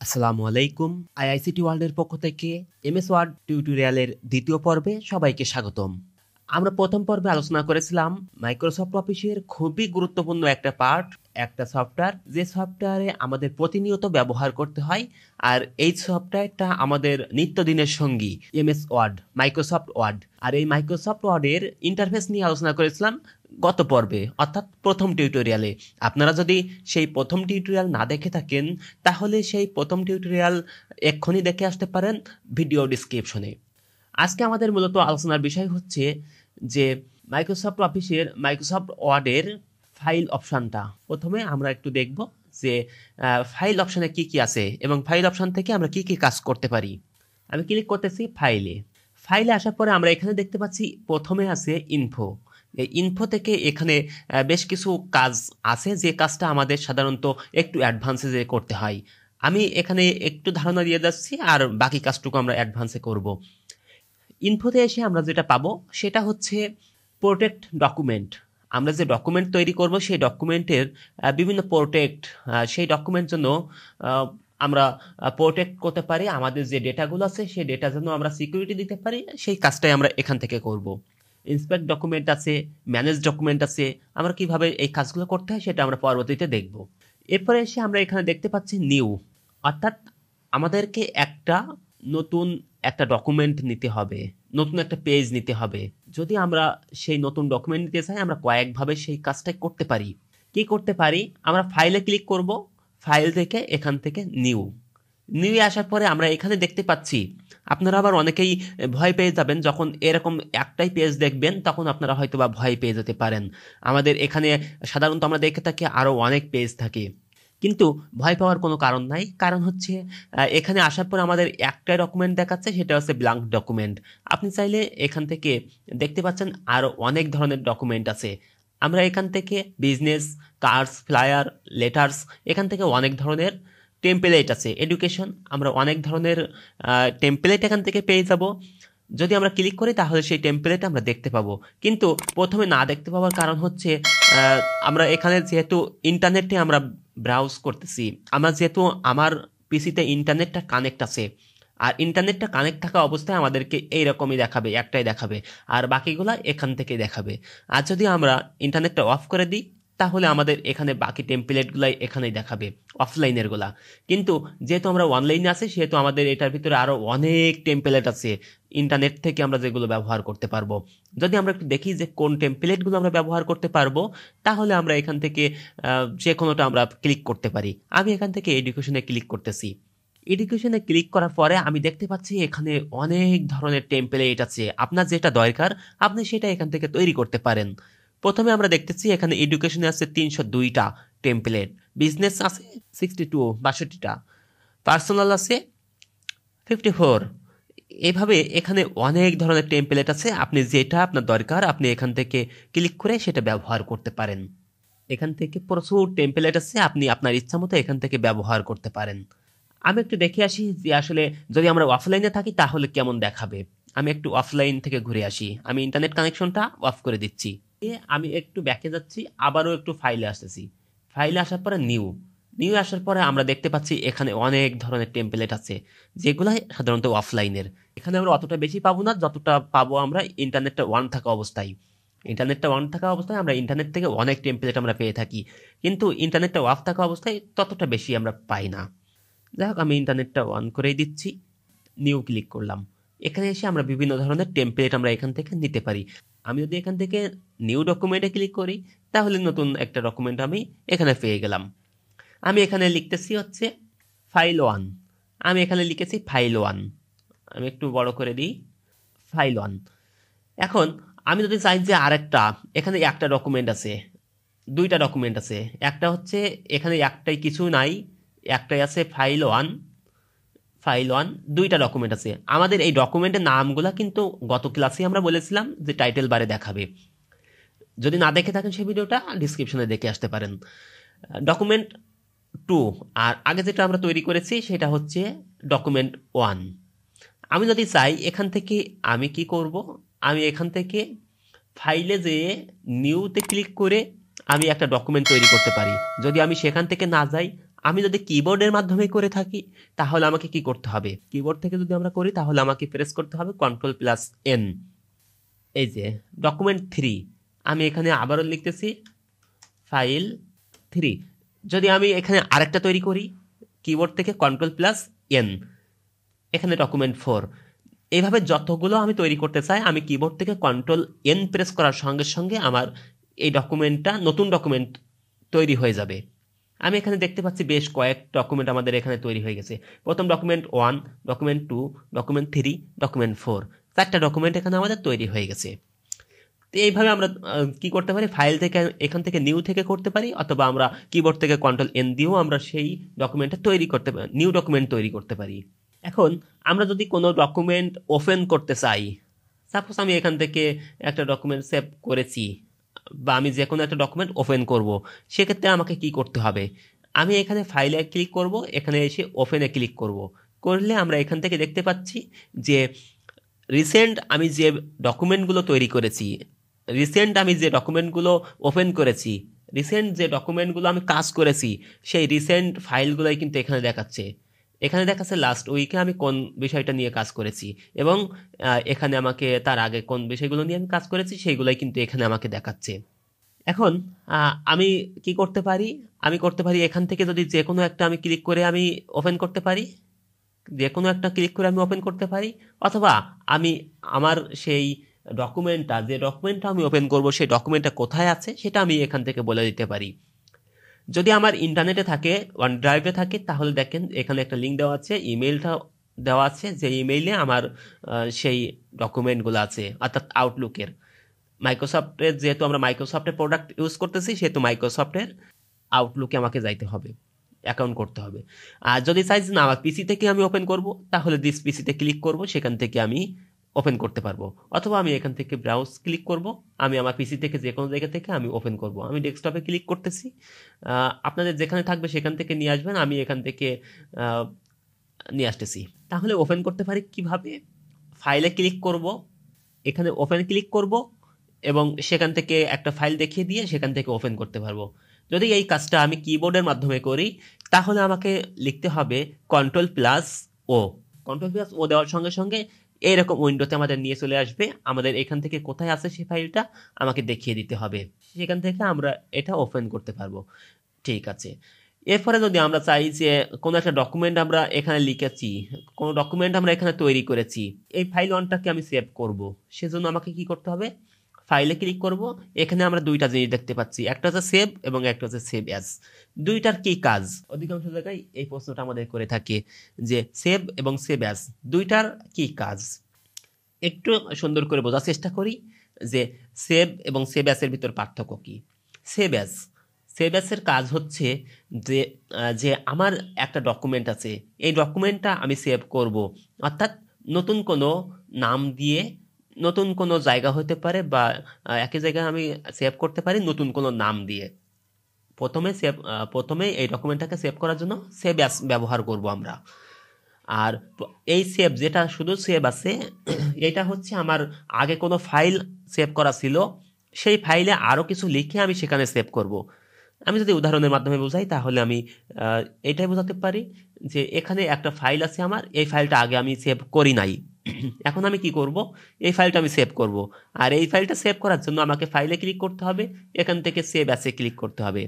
আসসালামু আলাইকুম। আইআইসিটি ওয়ার্ল্ডের পক্ষ থেকে এমএস ওয়ার্ড টিউটোরিয়ালের দ্বিতীয় পর্বে সবাইকে স্বাগতম। আমরা প্রথম পর্বে আলোচনা করেছিলাম মাইক্রোসফট অফিসের খুবই গুরুত্বপূর্ণ একটা পার্ট, একটা সফটওয়্যার, যে সফটওয়্যারে আমাদের প্রতিনিয়ত ব্যবহার করতে হয়। আর এই সফটওয়্যারটা আমাদের নিত্যদিনের সঙ্গী এমএস ওয়ার্ড, মাইক্রোসফট ওয়ার্ড। আর এই মাইক্রোসফট ওয়ার্ডের ইন্টারফেস নিয়ে আলোচনা করেছিলাম গত পর্বে, অর্থাৎ প্রথম টিউটোরিয়ালে। আপনারা যদি সেই প্রথম টিউটোরিয়াল না দেখে থাকেন তাহলে সেই প্রথম টিউটোরিয়াল এক্ষুনি দেখে আসতে পারেন ভিডিও ডিসক্রিপশনে। আজকে আমাদের মূলত আলোচনার বিষয় হচ্ছে যে মাইক্রোসফট অফিসের মাইক্রোসফট ওয়ার্ডের ফাইল অপশানটা। প্রথমে আমরা একটু দেখব যে ফাইল অপশানে কি কি আছে এবং ফাইল অপশান থেকে আমরা কি কি কাজ করতে পারি। আমি ক্লিক করতেছি ফাইলে আসার পরে আমরা এখানে দেখতে পাচ্ছি প্রথমে আছে ইনফো। এই ইনফো থেকে এখানে বেশ কিছু কাজ আছে, যে কাজটা আমাদের সাধারণত একটু অ্যাডভান্সে করতে হয়। আমি এখানে একটু ধারণা দিয়ে যাচ্ছি আর বাকি কাজটুকু আমরা অ্যাডভান্সে করব। ইনফোতে এসে আমরা যেটা পাবো সেটা হচ্ছে প্রোটেক্ট ডকুমেন্ট। আমরা যে ডকুমেন্ট তৈরি করব সেই ডকুমেন্টের বিভিন্ন প্রোটেক্ট, সেই ডকুমেন্ট জন্য আমরা প্রোটেক্ট করতে পারি। আমাদের যে ডেটাগুলো আছে সেই ডেটার জন্য আমরা সিকিউরিটি দিতে পারি, সেই কাজটাই আমরা এখান থেকে করব। ইন্সপেক্ট ডকুমেন্ট আছে, ম্যানেজ ডকুমেন্ট আছে। আমরা কিভাবে এই কাজগুলো করতে হয় সেটা আমরা পরবর্তীতে দেখব। এরপরে এসে আমরা এখানে দেখতে পাচ্ছি নিউ, অর্থাৎ আমাদেরকে নতুন একটা ডকুমেন্ট নিতে হবে, নতুন একটা পেজ নিতে হবে। যদি আমরা সেই নতুন ডকুমেন্ট নিতে চাই আমরা কয়েকভাবে সেই কাজটা করতে পারি। কি করতে পারি? আমরা ফাইলে ক্লিক করব, ফাইল থেকে এখান থেকে নিউ আসার পরে আমরা এখানে দেখতে পাচ্ছি, আপনারা আবার অনেকেই ভয় পেয়ে যাবেন যখন এরকম একটাই পেজ দেখবেন, তখন আপনারা হয়তো বা ভয় পেয়ে যেতে পারেন। আমাদের এখানে সাধারণত আমরা দেখে থাকি আরও অনেক পেজ থাকে, কিন্তু ভয় পাওয়ার কোনো কারণ নাই। কারণ হচ্ছে এখানে আসার পর আমাদের একটাই ডকুমেন্ট দেখাচ্ছে, সেটা হচ্ছে ব্ল্যাঙ্ক ডকুমেন্ট। আপনি চাইলে এখান থেকে দেখতে পাচ্ছেন আরও অনেক ধরনের ডকুমেন্ট আছে। আমরা এখান থেকে বিজনেস কার্ডস, ফ্লায়ার, লেটার্স, এখান থেকে অনেক ধরনের টেমপ্লেট আছে। এডুকেশন, আমরা অনেক ধরনের টেমপ্লেট এখান থেকে পেয়ে যাব। যদি আমরা ক্লিক করি তাহলে সেই টেমপ্লেট আমরা দেখতে পাবো, কিন্তু প্রথমে না দেখতে পাওয়ার কারণ হচ্ছে আমরা এখানে যেহেতু ইন্টারনেটে আমরা ব্রাউজ করতেছি, আমার পিসিতে ইন্টারনেটটা কানেক্ট আছে, আর ইন্টারনেটটা কানেক্ট থাকা অবস্থায় আমাদেরকে এইরকমই দেখাবে, একটাই দেখাবে, আর বাকিগুলা এখান থেকে দেখাবে। আর যদি আমরা ইন্টারনেটটা অফ করে দিই তাহলে আমাদের এখানে বাকি টেমপ্লেটগুলাই এখানেই দেখাবে, অফলাইনেরগুলা। কিন্তু যেহেতু আমরা অনলাইনে আছি সেহেতু আমাদের এটার ভিতরে আরও অনেক টেমপ্লেট আছে ইন্টারনেট থেকে আমরা যেগুলো ব্যবহার করতে পারবো। যদি আমরা একটু দেখি যে কোন টেমপ্লেটগুলো আমরা ব্যবহার করতে পারবো, তাহলে আমরা এখান থেকে যে কোনোটা আমরা ক্লিক করতে পারি। আমি এখান থেকে এডুকেশনে ক্লিক করতেছি। এডুকেশনে ক্লিক করার পরে আমি দেখতে পাচ্ছি এখানে অনেক ধরনের টেমপ্লেট আছে। আপনার যেটা দরকার আপনি সেটা এখান থেকে তৈরি করতে পারেন। প্রথমে আমরা দেখতেছি এখানে এডুকেশনে আছে 302টা টেমপ্লেট, বিজনেস আছে 62টা, পার্সোনাল আছে 54। এইভাবে এখানে অনেক ধরনের টেমপ্লেট আছে। আপনি যেটা আপনার দরকার আপনি এখান থেকে ক্লিক করে সেটা ব্যবহার করতে পারেন। এখান থেকে প্রচুর টেমপ্লেট আছে, আপনি আপনার ইচ্ছা মতো এখান থেকে ব্যবহার করতে পারেন। আমি একটু দেখে আসি যে আসলে যদি আমরা অফলাইনে থাকি তাহলে কেমন দেখাবে। আমি একটু অফলাইন থেকে ঘুরে আসি, আমি ইন্টারনেট কানেকশনটা অফ করে দিচ্ছি। আমি একটু ব্যাকে যাচ্ছি, আবারও একটু ফাইলে আসতেছি। ফাইলে আসার পরে নিউ আসার পরে আমরা দেখতে পাচ্ছি এখানে অনেক ধরনের টেমপ্লেট আছে যেগুলো সাধারণত অফলাইনের। এখানে আমরা অতটা বেশি পাবো না যতটা পাবো আমরা ইন্টারনেটটা অন থাকা অবস্থায়। আমরা ইন্টারনেট থেকে অনেক টেমপ্লেট আমরা পেয়ে থাকি, কিন্তু ইন্টারনেটটা অফ থাকা অবস্থায় ততটা বেশি আমরা পাই না। যাই হোক, আমি ইন্টারনেটটা অন করেই দিচ্ছি, নিউ ক্লিক করলাম। এখানে এসে আমরা বিভিন্ন ধরনের টেমপ্লেট আমরা এখান থেকে নিতে পারি। আমি যদি এখান থেকে নিউ ডকুমেন্টে ক্লিক করি তাহলে নতুন একটা ডকুমেন্ট আমি এখানে পেয়ে গেলাম। আমি এখানে লিখতেছি হচ্ছে ফাইল 1। আমি এখানে লিখেছি ফাইল 1। আমি একটু বড় করে দিই, ফাইল 1। এখন আমি যদি চাই যে আরেকটা, এখানে একটা ডকুমেন্ট আছে, দুইটা ডকুমেন্ট আছে। একটা হচ্ছে এখানে একটাই, কিছু নাই, একটাই আছে ফাইল 1, দুইটা ডকুমেন্ট আছে। আমাদের এই ডকুমেন্টের নামগুলা কিন্তু গত ক্লাসে আমরা বলেছিলাম যে টাইটেল বারে দেখাবে। যদি না দেখে থাকেন সেই ভিডিওটা ডিসক্রিপশনে দেখে আসতে পারেন। ডকুমেন্ট 2 আর আগে যেটা আমরা তৈরি করেছি সেটা হচ্ছে ডকুমেন্ট 1। আমি যদি চাই এখান থেকে আমি কি করব, আমি এখান থেকে ফাইলে যেয়ে নিউতে ক্লিক করে আমি একটা ডকুমেন্ট তৈরি করতে পারি। যদি আমি সেখান থেকে না যাই আমি যদি কিবোর্ডের মাধ্যমে করে থাকি তাহলে আমাকে কি করতে হবে, কিবোর্ড থেকে যদি আমরা করি তাহলে আমাকে প্রেস করতে হবে Ctrl+N। এই যে ডকুমেন্ট 3, আমি এখানে আবারও লিখতেছি ফাইল 3। যদি আমি এখানে আরেকটা তৈরি করি কিবোর্ড থেকে Ctrl+N, এখানে ডকুমেন্ট 4। এইভাবে যতগুলো আমি তৈরি করতে চাই আমি কিবোর্ড থেকে Ctrl+N প্রেস করার সঙ্গে সঙ্গে আমার এই ডকুমেন্টটা নতুন ডকুমেন্ট তৈরি হয়ে যাবে। আমি এখানে দেখতে পাচ্ছি বেশ কয়েক ডকুমেন্ট আমাদের এখানে তৈরি হয়ে গেছে। প্রথম ডকুমেন্ট 1, ডকুমেন্ট 2, ডকুমেন্ট 3, ডকুমেন্ট 4, 4টা ডকুমেন্ট এখানে আমাদের তৈরি হয়ে গেছে। তো এইভাবে আমরা কি করতে পারি, ফাইল থেকে এখান থেকে নিউ থেকে করতে পারি, অথবা আমরা কিবোর্ড থেকে Ctrl+N দিয়েও আমরা সেই ডকুমেন্টটা তৈরি করতে পারি, নিউ ডকুমেন্ট তৈরি করতে পারি। এখন আমরা যদি কোনো ডকুমেন্ট ওপেন করতে চাই, সাপোজ আমি এখান থেকে একটা ডকুমেন্ট সেভ করেছি বা আমি যে কোনো একটা ডকুমেন্ট ওপেন করব, সেক্ষেত্রে আমাকে কি করতে হবে, আমি এখানে ফাইলে ক্লিক করব, এখানে এসে ওপেনে ক্লিক করব। করলে আমরা এখান থেকে দেখতে পাচ্ছি যে রিসেন্ট আমি যে ডকুমেন্টগুলো তৈরি করেছি, রিসেন্ট আমি যে ডকুমেন্টগুলো ওপেন করেছি, রিসেন্ট যে ডকুমেন্টগুলো আমি কাজ করেছি, সেই রিসেন্ট ফাইলগুলোই কিন্তু এখানে দেখাচ্ছে। এখানে দেখাচ্ছে লাস্ট উইকে আমি কোন বিষয়টা নিয়ে কাজ করেছি, এবং এখানে আমাকে তার আগে কোন বিষয়গুলো নিয়ে আমি কাজ করেছি সেইগুলোই কিন্তু এখানে আমাকে দেখাচ্ছে। এখন আমি কি করতে পারি, আমি করতে পারি এখান থেকে যদি যে কোনো একটা আমি ক্লিক করে আমি ওপেন করতে পারি, যে কোনো একটা ক্লিক করে আমি ওপেন করতে পারি, অথবা আমি আমার সেই ডকুমেন্টটা, যে ডকুমেন্টটা আমি ওপেন করব সেই ডকুমেন্টটা কোথায় আছে সেটা আমি এখান থেকে বলে দিতে পারি। যদি আমার ইন্টারনেটে থাকে, ওয়ান ড্রাইভে থাকে, তাহলে দেখেন এখানে একটা লিঙ্ক দেওয়া আছে, ইমেইলটা দেওয়া আছে, যে ইমেইলে আমার সেই ডকুমেন্টগুলো আছে, অর্থাৎ আউটলুকের। মাইক্রোসফটের যেহেতু আমরা মাইক্রোসফটের প্রোডাক্ট ইউজ করতেছি, সেহেতু মাইক্রোসফটের আউটলুকে আমাকে যাইতে হবে, অ্যাকাউন্ট করতে হবে। আর যদি চাই না আমার পিসি থেকে আমি ওপেন করব, তাহলে দিস পিসিতে ক্লিক করব, সেখান থেকে আমি ওপেন করতে পারবো। অথবা আমি এখান থেকে ব্রাউজ ক্লিক করব, আমি আমার পিসি থেকে যে কোনো জায়গা থেকে আমি ওপেন করব। আমি ডেস্কটপে ক্লিক করতেছি, আপনাদের যেখানে থাকবে সেখান থেকে নিয়ে আসবেন, আমি এখান থেকে নিয়ে আসতেছি। তাহলে ওপেন করতে পারি কিভাবে, ফাইলে ক্লিক করব, এখানে ওপেন ক্লিক করব, এবং সেখান থেকে একটা ফাইল দেখিয়ে দিয়ে সেখান থেকে ওপেন করতে পারবো। যদি এই কাজটা আমি কিবোর্ডের মাধ্যমে করি তাহলে আমাকে লিখতে হবে Ctrl+O। Ctrl+O দেওয়ার সঙ্গে সঙ্গে এইরকম উইন্ডোতে আমাদের নিয়ে চলে আসবে, আমাদের এখান থেকে কোথায় আছে সেই ফাইলটা আমাকে দেখিয়ে দিতে হবে, সেখান থেকে আমরা এটা ওপেন করতে পারবো। ঠিক আছে, এরপরে যদি আমরা চাই যে কোনো একটা ডকুমেন্ট আমরা এখানে লিখেছি, কোনো ডকুমেন্ট আমরা এখানে তৈরি করেছি, এই ফাইল 1টাকে আমি সেভ করব, সেজন্য আমাকে কি করতে হবে, ফাইলে ক্লিক করব। এখানে আমরা দুইটা জিনিস দেখতে পাচ্ছি, একটা হচ্ছে সেভ এবং একটা হচ্ছে সেভ অ্যাজ। দুইটার কি কাজ, অধিকাংশ জায়গায় এই প্রশ্নটা আমাদের করে থাকে যে সেভ এবং সেভ অ্যাজ দুইটার কি কাজ। একটু সুন্দর করে বোঝার চেষ্টা করি যে সেভ এবং সেভ অ্যাজের ভিতর পার্থক্য কি। সেভ অ্যাজ, সেভ অ্যাজের কাজ হচ্ছে যে যে আমার একটা ডকুমেন্ট আছে, এই ডকুমেন্টটা আমি সেভ করব, অর্থাৎ নতুন কোনো নাম দিয়ে, নতুন কোনো জায়গা হতে পারে বা একই জায়গায় আমি সেভ করতে পারি নতুন কোনো নাম দিয়ে। প্রথমে এই ডকুমেন্টটাকে সেভ করার জন্য সেভ অ্যাজ ব্যবহার করব আমরা। আর এই সেভ যেটা শুধু সেভ আছে, এটা হচ্ছে আমার আগে কোনো ফাইল সেভ করা ছিল, সেই ফাইলে আরও কিছু লিখে আমি সেখানে সেভ করব। আমি যদি উদাহরণের মাধ্যমে বোঝাই তাহলে আমি এটাই বোঝাতে পারি যে এখানে একটা ফাইল আছে আমার, এই ফাইলটা আগে আমি সেভ করি নাই, এখন আমি কি করব, এই ফাইলটা আমি সেভ করব। আর এই ফাইলটা সেভ করার জন্য আমাকে ফাইলে ক্লিক করতে হবে, এখান থেকে সেভ অ্যাসে ক্লিক করতে হবে।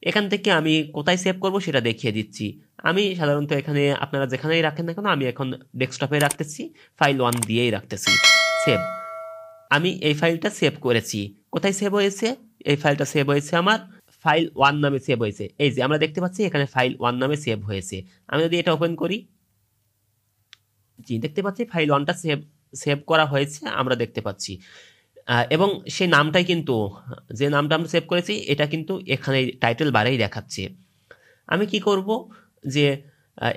এখান থেকে আমি কোথায় সেভ করব সেটা দেখিয়ে দিচ্ছি। আমি সাধারণত এখানে, আপনারা যেখানেই রাখেন না কেন, আমি এখন ডেস্কটপে রাখতেছি, ফাইল 1 দিয়েই রাখতেছি, সেভ। আমি এই ফাইলটা সেভ করেছি, কোথায় সেভ হয়েছে, এই ফাইলটা সেভ হয়েছে আমার ফাইল 1 নামে সেভ হয়েছে। এই যে আমরা দেখতে পাচ্ছি এখানে ফাইল 1 নামে সেভ হয়েছে। আমি যদি এটা ওপেন করি, জি দেখতে পাচ্ছি ফাইল 1টা সেভ করা হয়েছে, আমরা দেখতে পাচ্ছি। এবং সেই নামটাই কিন্তু, যে নামটা আমরা সেভ করেছি এটা কিন্তু এখানে টাইটেল বারেই দেখাচ্ছে। আমি কি করব যে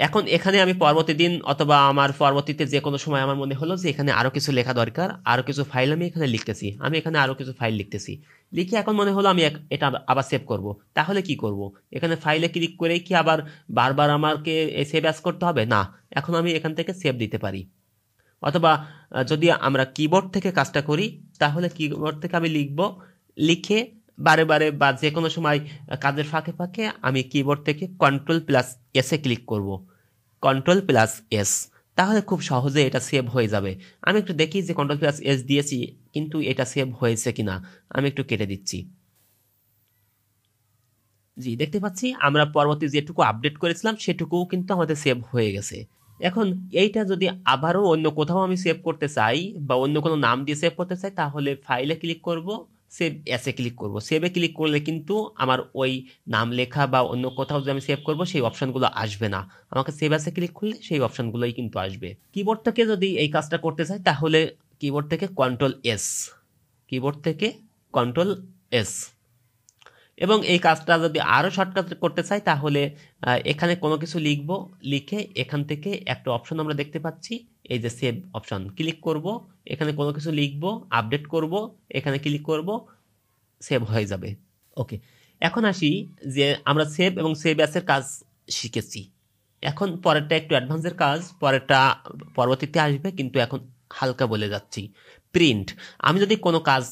এখন এখানে আমি পরবর্তী দিন অথবা আমার পরবর্তীতে যে কোনো সময় আমার মনে হলো যে এখানে আরও কিছু লেখা দরকার, আরও কিছু ফাইল আমি এখানে লিখতেছি, আমি এখানে আরও কিছু ফাইল লিখতেছি, লিখে এখন মনে হলো আমি এটা আবার সেভ করব। তাহলে কি করব, এখানে ফাইলে ক্লিক করে কি আবার বারবার আমাকে সেভ অ্যাজ করতে হবে? না, এখন আমি এখান থেকে সেভ দিতে পারি। অথবা যদি আমরা কিবোর্ড থেকে কাজটা করি তাহলে কিবোর্ড থেকে আমি লিখব, লিখে বারে বারে বা যে কোনো সময় কাজের ফাঁকে ফাঁকে আমি কিবোর্ড থেকে Ctrl+S এ ক্লিক করব, Ctrl+S, তাহলে খুব সহজে এটা সেভ হয়ে যাবে। আমি একটু দেখি যে Ctrl+S দিয়েছি কিন্তু এটা সেভ হয়েছে কিনা, আমি একটু কেটে দিচ্ছি। জি, দেখতে পাচ্ছি আমরা পরবর্তী যেটুকু আপডেট করেছিলাম সেটুকুও কিন্তু আমাদের সেভ হয়ে গেছে। এখন এইটা যদি আবারও অন্য কোথাও আমি সেভ করতে চাই বা অন্য কোনো নাম দিয়ে সেভ করতে চাই, তাহলে ফাইলে ক্লিক করব, সেভ অ্যাসে ক্লিক করব। সেভে ক্লিক করলে কিন্তু আমার ওই নাম লেখা বা অন্য কোথাও যে আমি সেভ করব সেই অপশনগুলো আসবে না, আমাকে সেভ অ্যাসে ক্লিক করলে সেই অপশনগুলোই কিন্তু আসবে। কিবোর্ড থেকে যদি এই কাজটা করতে চাই তাহলে কিবোর্ড থেকে Ctrl+S, কিবোর্ড থেকে Ctrl+S। এবং এই কাজটা যদি আরও শর্টকাট করতে চাই তাহলে এখানে কোনো কিছু লিখব, লিখে এখান থেকে একটা অপশন আমরা দেখতে পাচ্ছি, এই যে সেভ অপশন, ক্লিক করব, এখানে কোনো কিছু লিখব, আপডেট করব, এখানে ক্লিক করব, সেভ হয়ে যাবে। ওকে, এখন আসি যে আমরা সেভ এবং সেভ অ্যাসের কাজ শিখেছি। এখন পরেরটা একটু অ্যাডভান্সের কাজ, পরেরটা পরবর্তীতে আসবে, কিন্তু এখন হালকা বলে যাচ্ছি। প্রিন্ট, আমি যদি কোনো কাজ,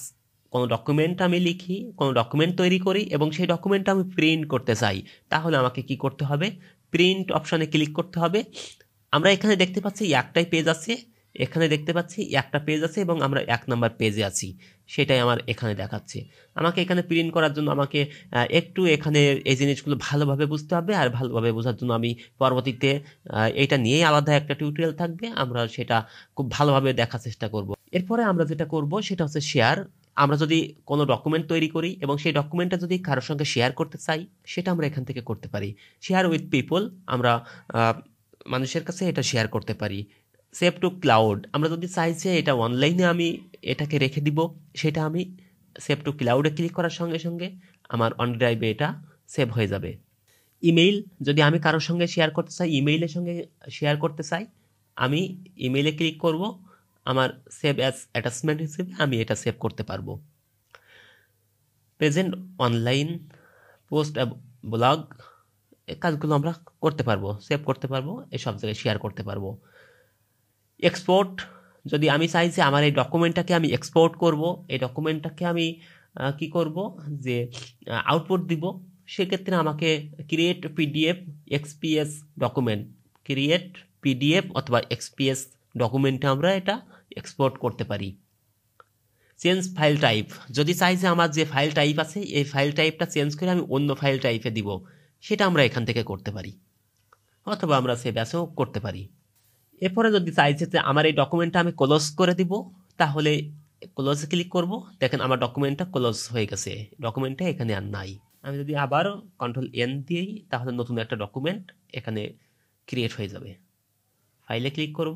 কোনো ডকুমেন্ট আমি লিখি, কোনো ডকুমেন্ট তৈরি করি এবং সেই ডকুমেন্টটা আমি প্রিন্ট করতে চাই, তাহলে আমাকে কি করতে হবে? প্রিন্ট অপশানে ক্লিক করতে হবে। আমরা এখানে দেখতে পাচ্ছি একটাই পেজ আছে, এখানে দেখতে পাচ্ছি একটা পেজ আছে এবং আমরা 1 নাম্বার পেজে আছি, সেটাই আমার এখানে দেখাচ্ছে। আমাকে এখানে প্রিন্ট করার জন্য আমাকে একটু এখানে এই জিনিসগুলো ভালোভাবে বুঝতে হবে, আর ভালোভাবে বোঝার জন্য আমি পরবর্তীতে এটা নিয়েই আলাদা একটা টিউটোরিয়াল থাকবে, আমরা সেটা খুব ভালোভাবে দেখার চেষ্টা করব। এরপরে আমরা যেটা করব সেটা হচ্ছে শেয়ার। আমরা যদি কোনো ডকুমেন্ট তৈরি করি এবং সেই ডকুমেন্টটা যদি কারোর সঙ্গে শেয়ার করতে চাই, সেটা আমরা এখান থেকে করতে পারি। শেয়ার উইথ পিপল, আমরা মানুষের কাছে এটা শেয়ার করতে পারি। সেভ টু ক্লাউড, আমরা যদি চাই যে এটা অনলাইনে আমি এটাকে রেখে দিব, সেটা আমি সেভ টু ক্লাউডে ক্লিক করার সঙ্গে সঙ্গে আমার অন ড্রাইভে এটা সেভ হয়ে যাবে। ইমেইল, যদি আমি কারোর সঙ্গে শেয়ার করতে চাই, ইমেইলের সঙ্গে শেয়ার করতে চাই, আমি ইমেইলে ক্লিক করব, আমার সেভ অ্যাজ অ্যাটাচমেন্ট হিসেবে আমি এটা সেভ করতে পারবো। প্রেজেন্ট অনলাইন, পোস্ট, ব্লগ, এই কাজগুলো আমরা করতে পারবো, সেভ করতে পারবো, এসব জায়গায় শেয়ার করতে পারবো। এক্সপোর্ট, যদি আমি চাই যে আমার এই ডকুমেন্টটাকে আমি এক্সপোর্ট করব, এই ডকুমেন্টটাকে আমি কি করব যে আউটপুট দিব, সেক্ষেত্রে আমাকে create PDF, XPS document, create PDF অথবা এক্সপিএস ডকুমেন্টে আমরা এটা এক্সপোর্ট করতে পারি। চেঞ্জ ফাইল টাইপ, যদি চাই যে আমার যে ফাইল টাইপ আছে এই ফাইল টাইপটা চেঞ্জ করে আমি অন্য ফাইল টাইপে দিব, সেটা আমরা এখান থেকে করতে পারি, অথবা আমরা সেভ অ্যাসও করতে পারি। এরপরে যদি চাইছে যে আমার এই ডকুমেন্টটা আমি ক্লোজ করে দিব, তাহলে ক্লোজে ক্লিক করব, দেখেন আমার ডকুমেন্টটা ক্লোজ হয়ে গেছে, ডকুমেন্টটা এখানে আর নাই। আমি যদি আবারও Ctrl+N দিই, তাহলে নতুন একটা ডকুমেন্ট এখানে ক্রিয়েট হয়ে যাবে। ফাইলে ক্লিক করব,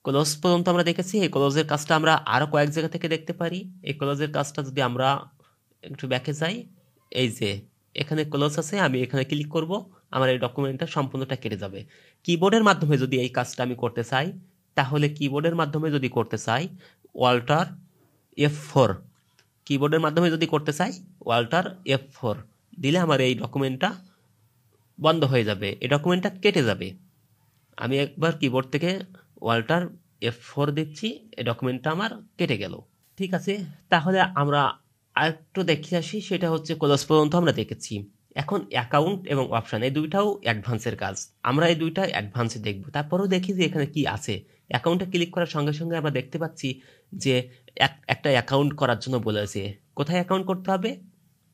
ক্লোজ পর্যন্ত আমরা দেখেছি। এই ক্লোজের কাজটা আমরা আরও কয়েক জায়গা থেকে দেখতে পারি। এই ক্লোজের কাজটা যদি আমরা একটু ব্যাকে যাই, এই যে এখানে ক্লোজ আছে, আমি এখানে ক্লিক করব, আমার এই ডকুমেন্টটা সম্পূর্ণটা কেটে যাবে। কিবোর্ডের মাধ্যমে যদি এই কাজটা আমি করতে চাই, তাহলে কিবোর্ডের মাধ্যমে যদি করতে চাই ওয়াল্টার F4, কিবোর্ডের মাধ্যমে যদি করতে চাই ওয়াল্টার F4 দিলে আমার এই ডকুমেন্টটা বন্ধ হয়ে যাবে, এই ডকুমেন্টটা কেটে যাবে। আমি একবার কিবোর্ড থেকে ওয়াল্টার F4 দিচ্ছি, এই ডকুমেন্টটা আমার কেটে গেল। ঠিক আছে, তাহলে আমরা আরেকটু দেখে আসি, সেটা হচ্ছে ক্লোজ পর্যন্ত আমরা দেখেছি। এখন অ্যাকাউন্ট এবং অপশান, এই দুইটাও অ্যাডভান্সের কাজ, আমরা এই দুইটা অ্যাডভান্সে দেখব। তারপরেও দেখি যে এখানে কি আছে। অ্যাকাউন্টে ক্লিক করার সঙ্গে সঙ্গে আমরা দেখতে পাচ্ছি যে একটা অ্যাকাউন্ট করার জন্য বলেছে। কোথায় অ্যাকাউন্ট করতে হবে?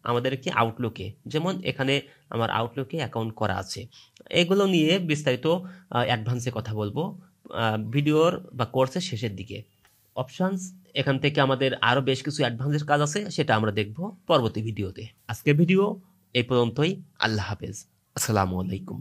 আমাদের কি আউটলুকে, যেমন এখানে আমার আউটলুকে অ্যাকাউন্ট করা আছে। এগুলো নিয়ে বিস্তারিত অ্যাডভান্সে কথা বলবো ভিডিওর বা কোর্সের শেষের দিকে। অপশানস, এখান থেকে আমাদের আরও বেশ কিছু অ্যাডভান্সের কাজ আছে, সেটা আমরা দেখব পরবর্তী ভিডিওতে। আজকের ভিডিও এই পর্যন্তই। আল্লাহ হাফেজ, আসসালামু আলাইকুম।